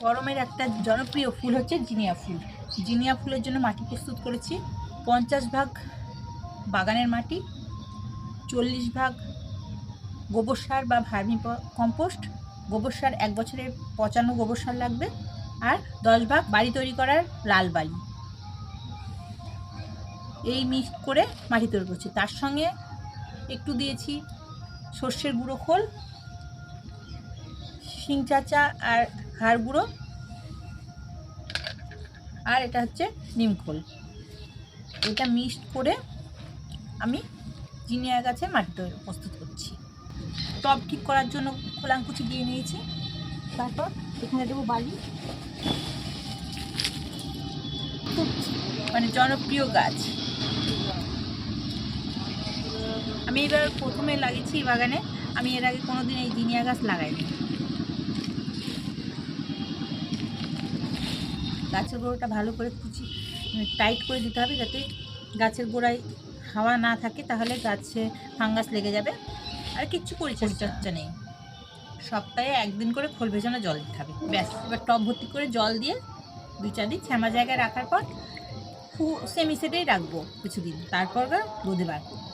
গরমের একটা জনপ্রিয় ফুল হচ্ছে জিনিয়া ফুল। জিনিয়া ফুলের জন্য মাটি প্রস্তুত করেছি 50 ভাগ বাগানের মাটি, 40 ভাগ গোবর সার বা ভার্মি কম্পোস্ট। গোবর সার 1 বছরের পচানো গোবর সার লাগবে, আর 10 ভাগ বাড়ি তৈরি করার লাল বালি। এই মিক্স করে মাটি তৈরি করছি। তার সঙ্গে একটু দিয়েছি সর্ষের গুঁড়ো খোল, শিং চাচা আর হাড় গুঁড়ো, আর এটা হচ্ছে নিম খোল। এটা মিক্সড করে আমি জিনিয়া গাছে মাটি তৈরি প্রস্তুত করছি। টব ঠিক করার জন্য খোলাঙ্কুচি দিয়ে নিয়েছি। তারপর এখানে দেবো বালি। খুব মানে জনপ্রিয় গাছ। আমি এবার প্রথমে লাগিয়েছি বাগানে। আমি এর আগে কোনোদিন এই জিনিয়া গাছ লাগাইনি। গাছের গোড়াটা ভালো করে টাইট করে দিতে হবে, যাতে গাছের গোড়ায় হাওয়া না থাকে, তাহলে গাছে ফাঙ্গাস লেগে যাবে। আর কিচ্ছু পরিচর্যা নেই। সপ্তাহে 1 দিন করে খোল ভেজানো জল দিতে হবে, ব্যাস। এবার টব ভর্তি করে জল দিয়ে 2-4 দিন শ্যামা জায়গায় রাখার পর সেমি সেটেই রাখবো কিছুদিন, তারপর রোদে বার করবো।